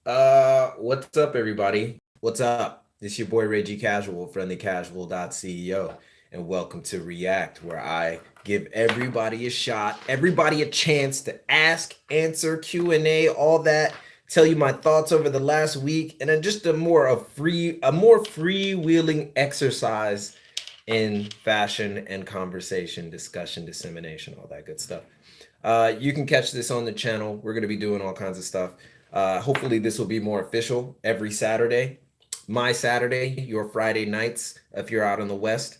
What's up, everybody? What's up? It's your boy Reggie Casual, friendlycasual.ceo, and welcome to React, where I give everybody a shot, everybody a chance to ask, answer, Q&A, all that, tell you my thoughts over the last week, and then just a more freewheeling exercise in fashion and conversation, discussion, dissemination, all that good stuff. You can catch this on the channel. We're going to be doing all kinds of stuff. Hopefully, this will be more official every Saturday. My Saturday, your Friday nights, if you're out in the West,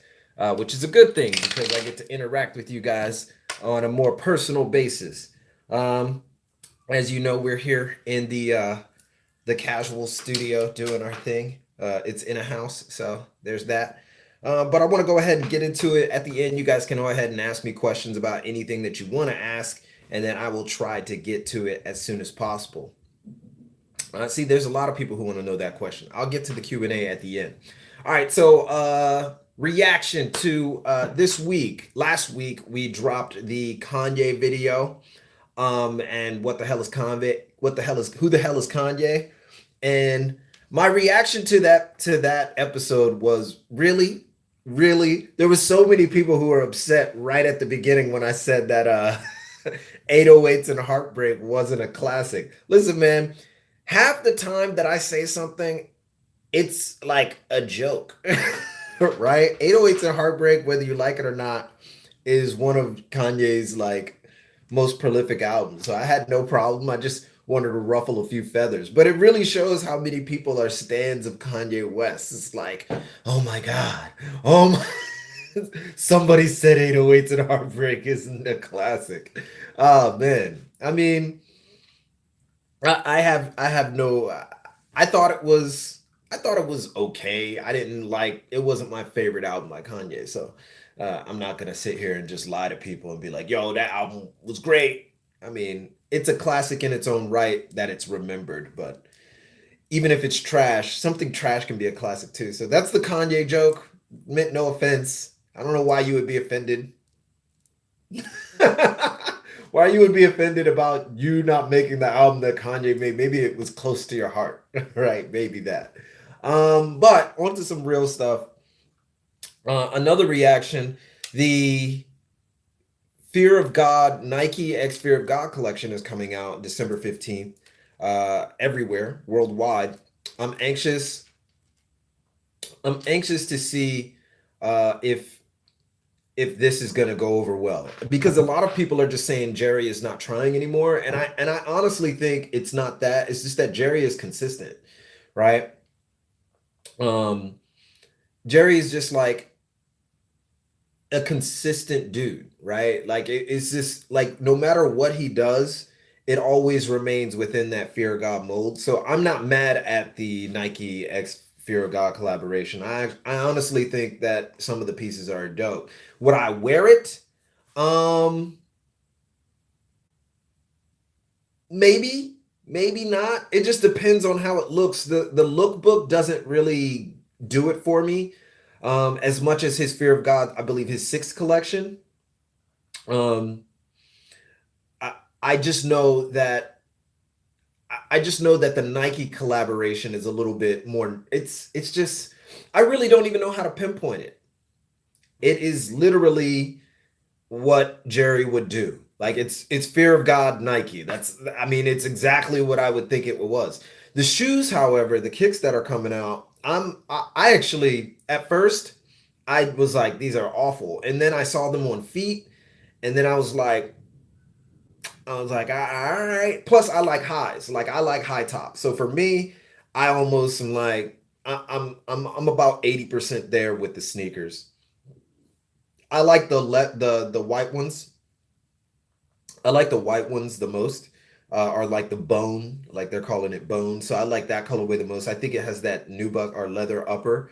which is a good thing because I get to interact with you guys on a more personal basis. Um, as you know, we're here in the casual studio doing our thing. It's in a house, so there's that. But I want to go ahead and get into it at the end. You guys can go ahead and ask me questions about anything that you want to ask, and then I will try to get to it as soon as possible. See, there's a lot of people who want to know that question. I'll get to the Q&A at the end. All right, so reaction to this week. Last week we dropped the Kanye video. And what the hell is Kanye? Who the hell is Kanye? And my reaction to that episode was really there was so many people who were upset right at the beginning when I said that 808s and Heartbreak wasn't a classic. Listen, man, half the time that I say something, it's like a joke, right? 808s and Heartbreak, whether you like it or not, is one of Kanye's like most prolific albums. So I had no problem. I just wanted to ruffle a few feathers. But it really shows how many people are stands of Kanye West. It's like, oh my God. Oh my somebody said 808s and Heartbreak isn't a classic. Oh man. I mean, I have no I thought it was okay. I didn't like it wasn't my favorite album by Kanye. So I'm not gonna sit here and just lie to people and be like, yo, that album was great. I mean, it's a classic in its own right that it's remembered, but even if it's trash, something trash can be a classic too. So that's the Kanye joke. Meant no offense. I don't know why you would be offended. Why you would be offended about you not making the album that Kanye made. Maybe it was close to your heart, right? Maybe that. But on to some real stuff. Another reaction, the Fear of God Nike X Fear of God collection is coming out December 15th, everywhere worldwide. I'm anxious. I'm anxious to see if this is going to go over well, because a lot of people are just saying Jerry is not trying anymore, and I honestly think it's not that. It's just that Jerry is consistent, right? Um, Jerry is just like a consistent dude, right? Like it's just like no matter what he does, it always remains within that Fear of God mold. So I'm not mad at the Nike X Fear of God collaboration. I honestly think that some of the pieces are dope. Would I wear it? Um, maybe, maybe not. It just depends on how it looks. The lookbook doesn't really do it for me. As much as his Fear of God, I believe his sixth collection. Um, I, I just know that I just know that the Nike collaboration is a little bit more. It's just I really don't even know how to pinpoint it. It is literally what Jerry would do. Like it's Fear of God Nike. That's I mean it's exactly what I would think it was. The shoes, however, the kicks that are coming out, I actually at first I was like these are awful, and then I saw them on feet, and then I was like, all right. Plus, I like highs. Like I like high tops. So for me, I almost am like I'm about 80% there with the sneakers. I like the white ones. I like the white ones the most. Or like the bone, like they're calling it bone. So I like that colorway the most. I think it has that nubuck or leather upper.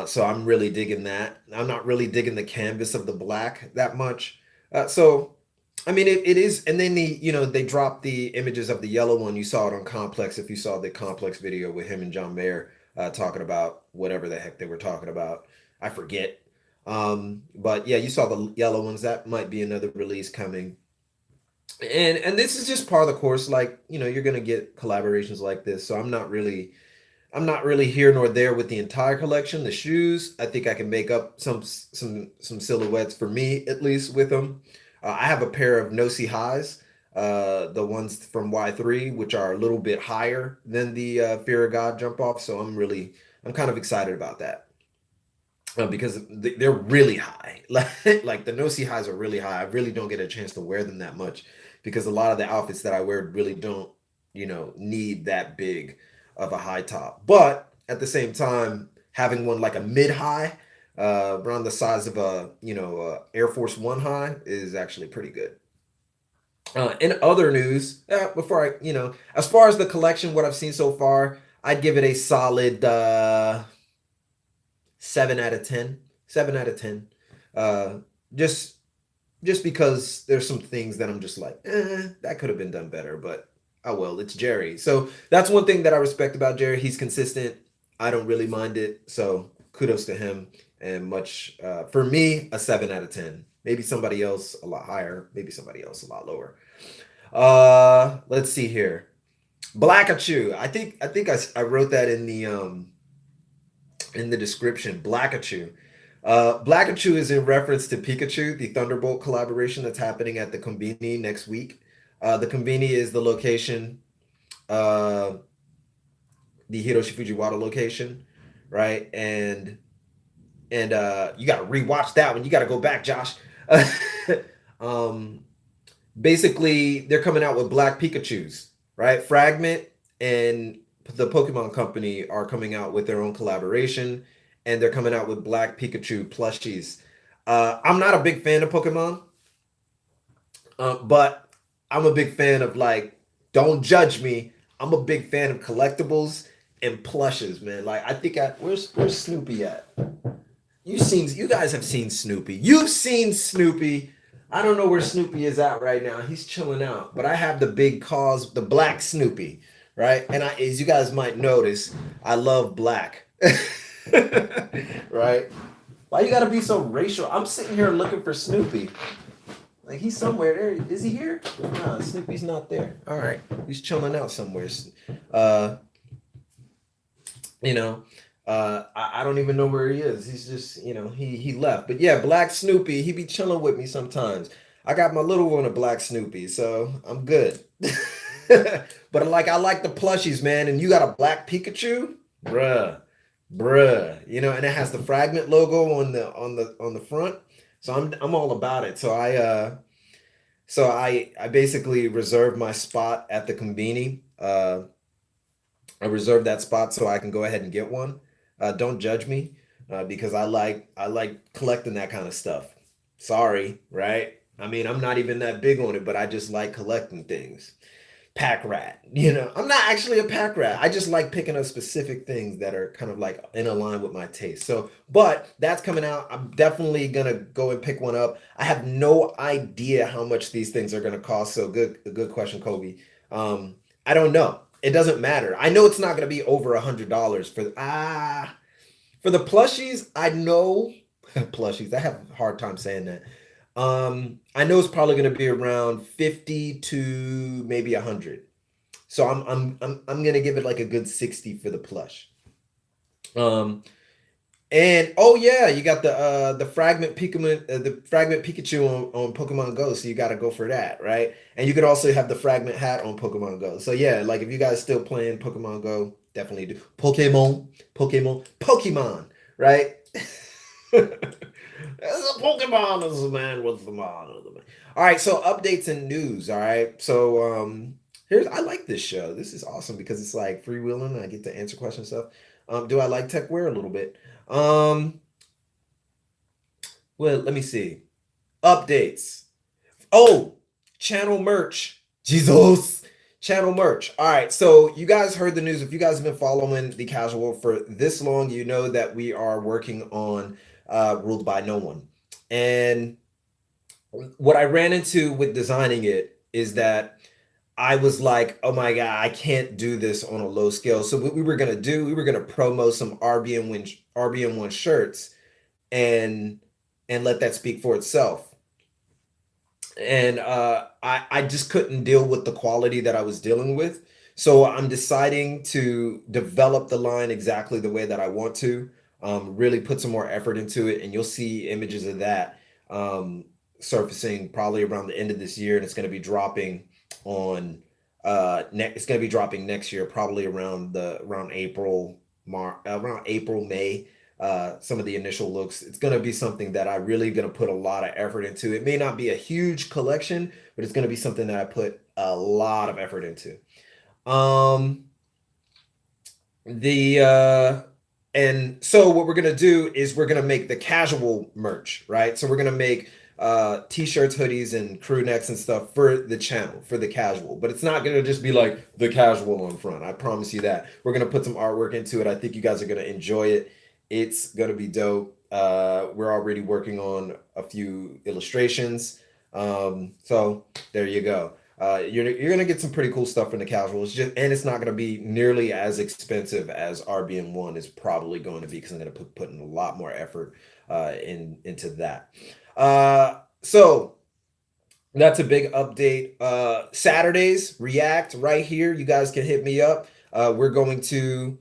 So I'm really digging that. I'm not really digging the canvas of the black that much. So I mean it is, and then they dropped the images of the yellow one. You saw it on Complex if you saw the Complex video with him and John Mayer talking about whatever the heck they were talking about. I forget. But yeah, you saw the yellow ones. That might be another release coming. And this is just part of the course. Like, you're gonna get collaborations like this. So I'm not really here nor there with the entire collection. The shoes, I think I can make up some silhouettes for me at least with them. I have a pair of No See Highs, the ones from Y3, which are a little bit higher than the Fear of God jump off. So I'm kind of excited about that because they're really high. Like the No See Highs are really high. I really don't get a chance to wear them that much because a lot of the outfits that I wear really don't, need that big of a high top. But at the same time, having one like a mid high, around the size of a Air Force One high is actually pretty good. In other news, before as far as the collection, what I've seen so far, I'd give it a solid 7 out of 10. 7 out of 10. Uh, just just because there's some things that I'm just like, that could have been done better, but oh well, it's Jerry. So that's one thing that I respect about Jerry. He's consistent. I don't really mind it. So kudos to him. And much for me, a 7 out of 10. Maybe somebody else a lot higher. Maybe somebody else a lot lower. Let's see here. Blackachu. I wrote that in the description. Blackachu. Blackachu is in reference to Pikachu, the Thunderbolt collaboration that's happening at the Konbini next week. The Konbini is the location, uh, the Hiroshi Fujiwara location, right? And you got to rewatch that one. You got to go back, Josh. um, Basically, they're coming out with Black Pikachus, right? Fragment and the Pokemon Company are coming out with their own collaboration, and they're coming out with Black Pikachu plushies. I'm not a big fan of Pokemon, but I'm a big fan of like, don't judge me. I'm a big fan of collectibles and plushes, man. Like I think where's Snoopy at? You guys have seen Snoopy. You've seen Snoopy. I don't know where Snoopy is at right now. He's chilling out. But I have the big cause, the black Snoopy, right? And as you guys might notice, I love black. Right? Why you gotta be so racial? I'm sitting here looking for Snoopy. Like he's somewhere there. Is he here? No, Snoopy's not there. All right. He's chilling out somewhere. Uh, you know, I don't even know where he is. He's just, he left. But yeah, Black Snoopy, he be chilling with me sometimes. I got my little one a Black Snoopy, so I'm good. But like I like the plushies, man. And you got a Black Pikachu, bruh, and it has the Fragment logo on the front. So I'm all about it. So I basically reserved my spot at the Conveni. I reserved that spot so I can go ahead and get one. Don't judge me, because I like collecting that kind of stuff. Sorry, right? I mean, I'm not even that big on it, but I just like collecting things. Pack rat, I'm not actually a pack rat. I just like picking up specific things that are kind of like in a line with my taste. So, but that's coming out. I'm definitely gonna go and pick one up. I have no idea how much these things are gonna cost. So good question, Kobe. I don't know. It doesn't matter. I know it's not gonna be over $100 for the plushies. I know plushies. I have a hard time saying that. I know it's probably going to be around 50 to maybe 100. So I'm going to give it like a good 60 for the plush. Um, and oh yeah, you got the fragment Pikachu on Pokemon Go, so you got to go for that, right? And you could also have the fragment hat on Pokemon Go. So yeah, like if you guys still playing Pokemon Go, definitely do Pokemon, right? As a Pokemon as a man with the man of the man. All right, so updates and news. All right, so I like this show. This is awesome because it's like freewheeling. I get to answer questions and stuff. Do I like tech wear a little bit? Um, well, let me see. Updates. Oh, channel merch. Jesus. Channel merch. All right. So you guys heard the news. If you guys have been following the casual for this long, you know that we are working on Ruled by No One. And what I ran into with designing it is that I was like, oh my God, I can't do this on a low scale. So what we were gonna do, we were gonna promo some RBM1 shirts and let that speak for itself. and I just couldn't deal with the quality that I was dealing with. So I'm deciding to develop the line exactly the way that I want to. Really put some more effort into it, and you'll see images of that um, surfacing probably around the end of this year, and it's going to be dropping on it's going to be dropping next year, probably around around April May. Some of the initial looks. It's going to be something that I really going to put a lot of effort into. It may not be a huge collection, but it's going to be something that I put a lot of effort into. Um, the and so what we're gonna do is we're gonna make the casual merch, right? So we're gonna make t-shirts, hoodies, and crew necks and stuff for the channel, for the casual. But it's not gonna just be like the casual on front. I promise you that. We're gonna put some artwork into it. I think you guys are gonna enjoy it. It's gonna be dope. We're already working on a few illustrations. So there you go. You're gonna get some pretty cool stuff from the casuals, just and it's not gonna be nearly as expensive as RBN1 is probably going to be because I'm gonna put in a lot more effort into that. So that's a big update. Saturdays, React right here. You guys can hit me up. We're going to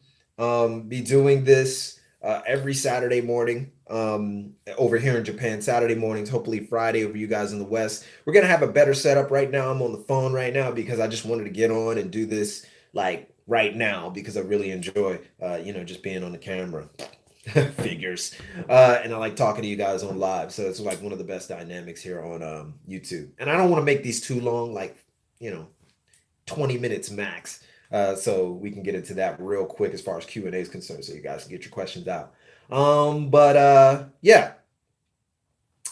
be doing this every Saturday morning over here in Japan. Saturday mornings, hopefully Friday over you guys in the West. We're going to have a better setup right now. I'm on the phone right now because I just wanted to get on and do this like right now because I really enjoy, just being on the camera. Figures. And I like talking to you guys on live. So it's like one of the best dynamics here on YouTube. And I don't want to make these too long, like, 20 minutes max. So we can get into that real quick as far as Q&A is concerned, so you guys can get your questions out. But yeah,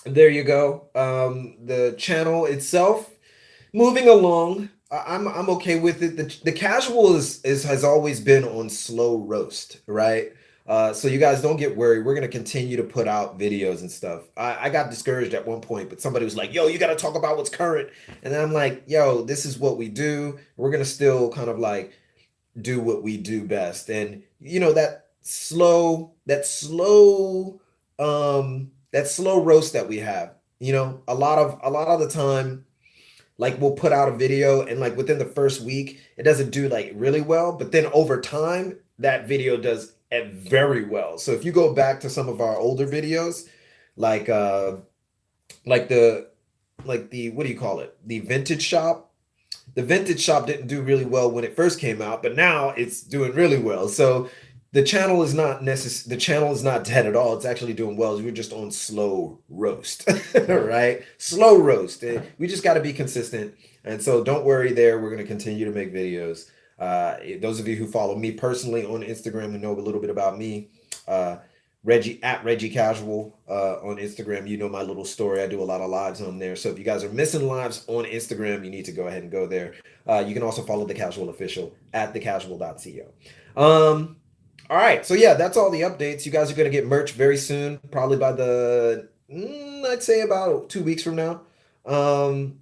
there you go. The channel itself moving along. I'm okay with it. The casual is has always been on slow roast, right? So you guys don't get worried. We're gonna continue to put out videos and stuff. I got discouraged at one point, but somebody was like, "Yo, you got to talk about what's current," and then I'm like, "Yo, this is what we do. We're gonna still kind of like do what we do best." And that slow roast that we have. A lot of the time, like we'll put out a video and like within the first week it doesn't do like really well, but then over time that video does very well. So if you go back to some of our older videos, like like the the what do you call it, the vintage shop didn't do really well when it first came out, but now it's doing really well. So the channel is not dead at all. It's actually doing well. We're just on slow roast, right? Slow roast. We just got to be consistent. And so don't worry there. We're going to continue to make videos. Those of you who follow me personally on Instagram and know a little bit about me, Reggie Casual on Instagram. You know my little story. I do a lot of lives on there. So if you guys are missing lives on Instagram, you need to go ahead and go there. You can also follow the Casual Official at thecasual.co. All right, so yeah, that's all the updates. You guys are gonna get merch very soon, probably by I'd say about 2 weeks from now, um,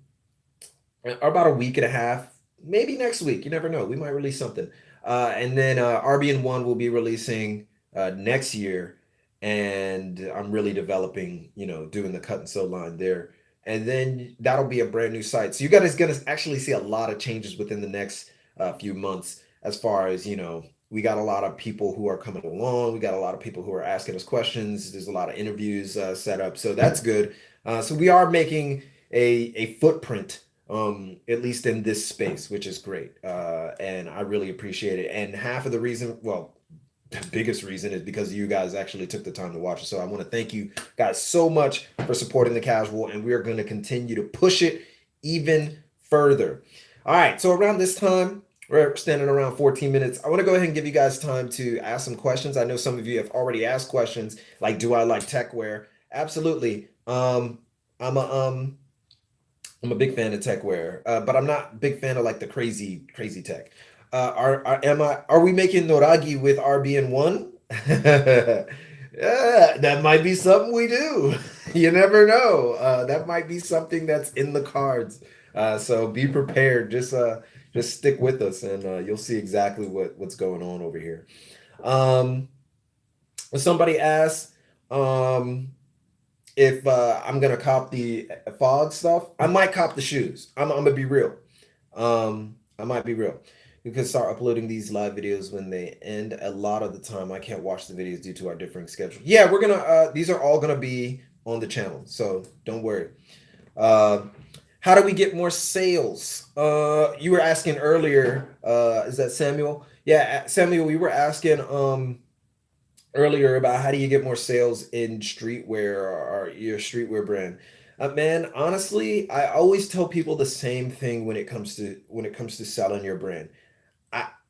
or about a week and a half, maybe next week. You never know. We might release something, and then RBN1 will be releasing next year, and I'm really developing, doing the cut and sew line there, and then that'll be a brand new site. So you guys gonna actually see a lot of changes within the next few months, as far as we got a lot of people who are coming along. We got a lot of people who are asking us questions. There's a lot of interviews set up, so that's good. So we are making a footprint, at least in this space, which is great, and I really appreciate it. And half of the reason, well, the biggest reason is because you guys actually took the time to watch it. So I want to thank you guys so much for supporting the casual, and we are going to continue to push it even further. All right, so around this time, we're standing around 14 minutes. I want to go ahead and give you guys time to ask some questions. I know some of you have already asked questions like, do I like tech wear? Absolutely. I'm a big fan of tech wear, but I'm not a big fan of like the crazy tech. Are we making noragi with RBN1? Yeah, that might be something we do. You never know. That might be something that's in the cards. So be prepared. Just stick with us, and you'll see exactly what's going on over here. Somebody asked, if I'm gonna cop the fog stuff, I might cop the shoes. I'm gonna be real. I might be real. We could start uploading these live videos when they end. A lot of the time, I can't watch the videos due to our differing schedule. Yeah, we're gonna. These are all gonna be on the channel, so don't worry. Uh, how do we get more sales? You were asking earlier. Is that Samuel? Yeah, Samuel. We were asking earlier about how do you get more sales in streetwear or your streetwear brand. Man, honestly, I always tell people the same thing when it comes to selling your brand.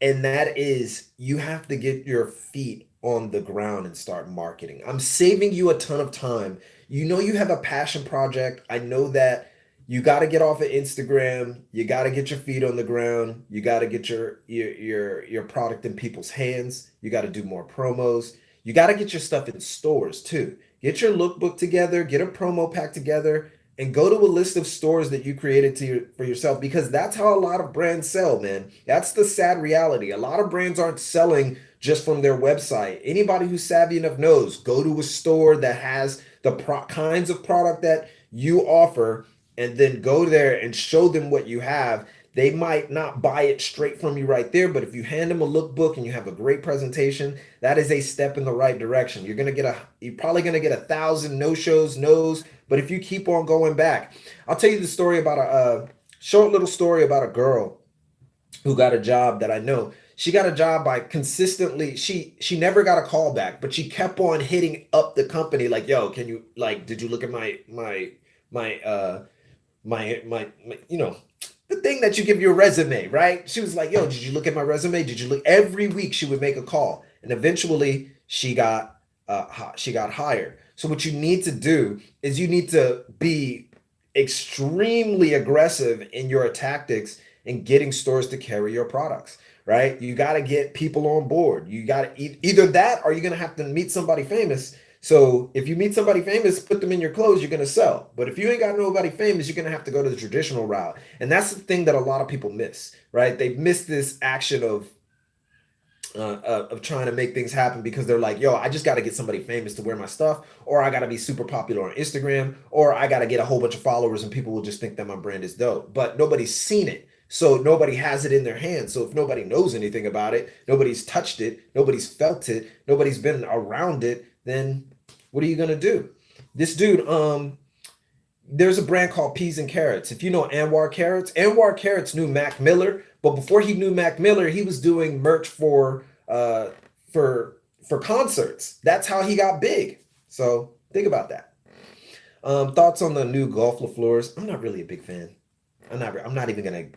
And that is you have to get your feet on the ground and start marketing. I'm saving you a ton of time. You know you have a passion project. I know that you got to get off of Instagram. You got to get your feet on the ground. You got to get your product in people's hands. You got to do more promos. You got to get your stuff in stores too. Get your lookbook together, get a promo pack together, and go to a list of stores that you created for yourself, because that's how a lot of brands sell, man. That's the sad reality. A lot of brands aren't selling just from their website. Anybody who's savvy enough knows, go to a store that has the kinds of product that you offer, and then go there and show them what you have. They might not buy it straight from you right there, but if you hand them a lookbook and you have a great presentation, that is a step in the right direction. You're probably gonna get 1,000 no shows, no's, but if you keep on going back, I'll tell you the story about a short little story about a girl who got a job that I know. She got a job by consistently, she never got a call back, but she kept on hitting up the company like, yo, can you, like, did you look at my my you know, the thing that you give your resume, right? She was like, yo, did you look at my resume? Did you look? Every week she would make a call, and eventually she got hired. So what you need to do is you need to be extremely aggressive in your tactics in getting stores to carry your products, right? You got to get people on board. You got to either that, or you're going to have to meet somebody famous. So if you meet somebody famous, put them in your clothes, you're going to sell. But if you ain't got nobody famous, you're going to have to go to the traditional route. And that's the thing that a lot of people miss, right? They miss this action of trying to make things happen because they're like, yo, I just got to get somebody famous to wear my stuff, or I got to be super popular on Instagram, or I got to get a whole bunch of followers and people will just think that my brand is dope. But nobody's seen it. So nobody has it in their hands. So if nobody knows anything about it, nobody's touched it, nobody's felt it, nobody's been around it, then what are you going to do? This dude, there's a brand called Peas and Carrots. If you know Anwar Carrots knew Mac Miller, but before he knew Mac Miller, he was doing merch uh for concerts. That's how he got big. So think about that. Thoughts on the new Golf LaFleurs? I'm not really a big fan. I'm not even gonna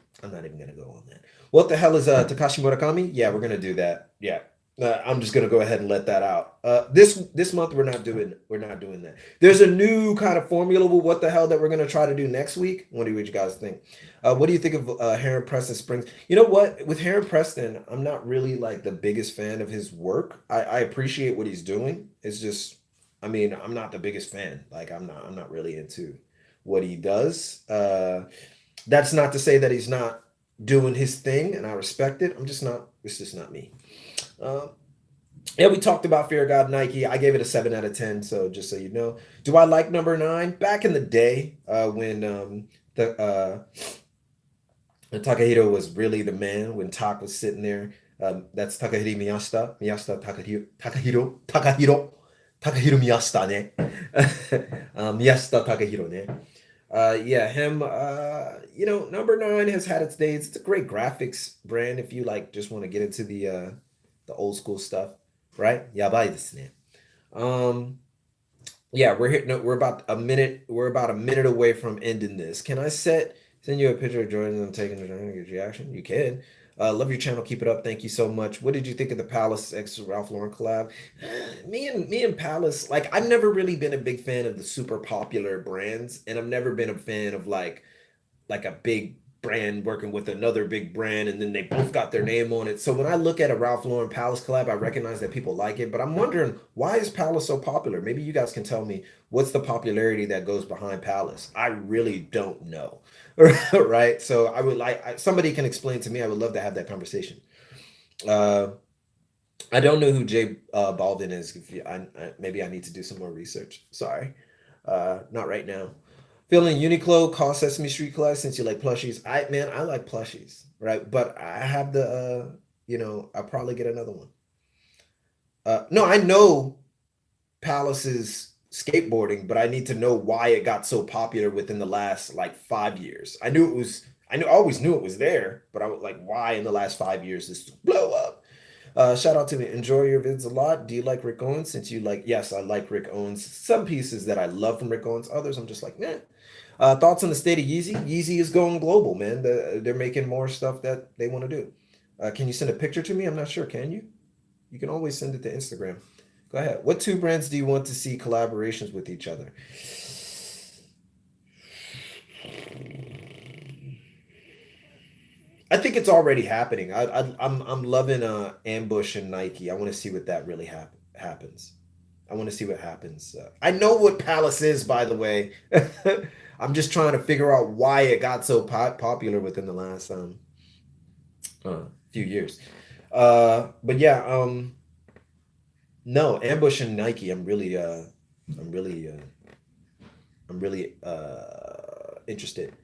go on that. What the hell is Takashi Murakami? Yeah, we're gonna do that. Yeah. I'm just gonna go ahead and let that out. This month we're not doing that. There's a new kind of formula with what the hell that we're gonna try to do next week. What do you guys think? What do you think of Heron Preston Springs? You know what? With Heron Preston, I'm not really like the biggest fan of his work. I appreciate what he's doing. It's just, I mean, I'm not the biggest fan. Like I'm not really into what he does. That's not to say that he's not doing his thing, and I respect it. I'm just not. It's just not me. Um, yeah, we talked about Fear of God Nike. I gave it a 7 out of 10. So just so you know, do I like number 9? Back in the day, when the Takahiro was really the man, when Tak was sitting there. That's Takahiro Takahiro Miyashita ne. Miyashita Takahiro ne. Yeah, him. Number 9 has had its days. It's a great graphics brand if you like just want to get into the old school stuff, right? Yabai desu ne. Um, yeah, we're about a minute away from ending this. Can I send you a picture of Jordan and I'm taking the journey, get reaction? You can. Love your channel. Keep it up. Thank you so much. What did you think of the Palace X Ralph Lauren collab? Me and Palace, like I've never really been a big fan of the super popular brands, and I've never been a fan of like a big brand working with another big brand and then they both got their name on it. So when I look at a Ralph Lauren Palace collab, I recognize that people like it, but I'm wondering, why is Palace so popular? Maybe you guys can tell me what's the popularity that goes behind Palace. I really don't know. Right? So I would somebody can explain to me. I would love to have that conversation. Uh, I don't know who Jay Baldwin is. Maybe I need to do some more research. Sorry. Not right now. Feeling Uniqlo, call Sesame Street Class since you like plushies. I like plushies, right? But I have the I'll probably get another one. No, I know Palace's skateboarding, but I need to know why it got so popular within the last like 5 years. I always knew it was there, but I was like, why in the last 5 years this blow up? Shout out to me. Enjoy your vids a lot. Do you like Rick Owens? Since you like, yes, I like Rick Owens. Some pieces that I love from Rick Owens, others I'm just like, nah. Thoughts on the state of Yeezy? Yeezy is going global, man. They're making more stuff that they want to do. Can you send a picture to me? I'm not sure. Can you? You can always send it to Instagram. Go ahead. What two brands do you want to see collaborations with each other? I think it's already happening. I'm loving Ambush and Nike. I want to see what that really happens. I want to see what happens. I know what Palace is, by the way. I'm just trying to figure out why it got so popular within the last few years. But yeah, no, Ambush and Nike. I'm really, I'm really interested.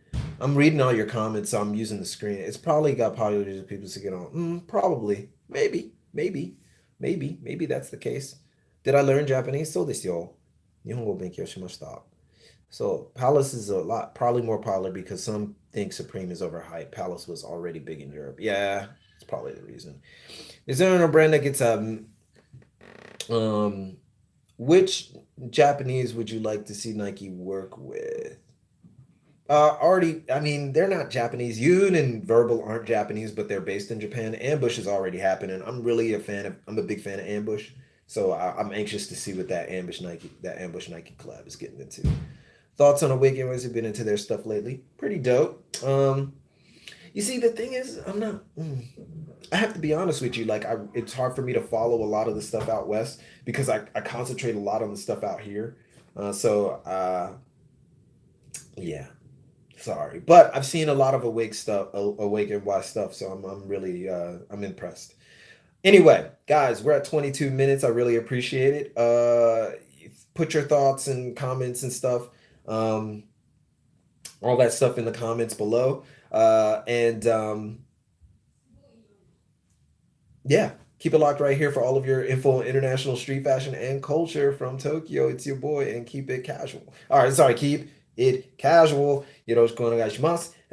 I'm reading all your comments, so I'm using the screen. It's probably got popular to people to get on. Probably, maybe that's the case. Did I learn Japanese? So this yo. 日本語を勉強しました. So Palace is a lot, probably more popular because some think Supreme is overhyped. Palace was already big in Europe. Yeah, it's probably the reason. Is there a brand that gets um which Japanese would you like to see Nike work with? Already, I mean, they're not Japanese. Yoon and Verbal aren't Japanese, but they're based in Japan. Ambush is already happening. I'm a big fan of Ambush, so I'm anxious to see what that Ambush Nike collab is getting into. Thoughts on Awaken? Has been into their stuff lately? Pretty dope. You see, the thing is, I'm not. I have to be honest with you. Like, it's hard for me to follow a lot of the stuff out west because I concentrate a lot on the stuff out here. Yeah. Sorry, but I've seen a lot of Awake and Y stuff, so I'm really I'm impressed. Anyway, guys, we're at 22 minutes. I really appreciate it. Put your thoughts and comments and stuff, um, all that stuff in the comments below. And Yeah, keep it locked right here for all of your info on international street fashion and culture from Tokyo. It's your boy, and keep it casual. All right, sorry, keep it casual. And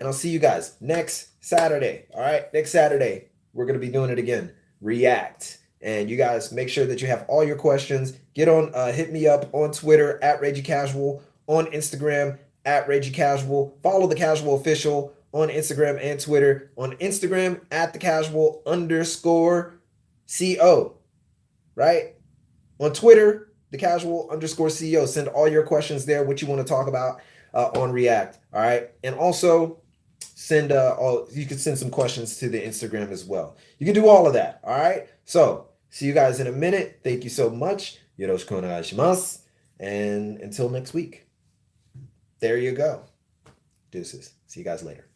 I'll see you guys next Saturday. All right, next Saturday, we're going to be doing it again. React. And you guys make sure that you have all your questions. Hit me up on Twitter at Reggie Casual, on Instagram at Reggie Casual. Follow the Casual Official on Instagram and Twitter. On Instagram at the Casual _CO, right? On Twitter, the Casual _CO. Send all your questions there, what you want to talk about on React, all right? And also you can send some questions to the Instagram as well. You can do all of that, all right? So see you guys in a minute. Thank you so much. Yoroshiku onegaishimasu. And until next week, there you go. Deuces. See you guys later.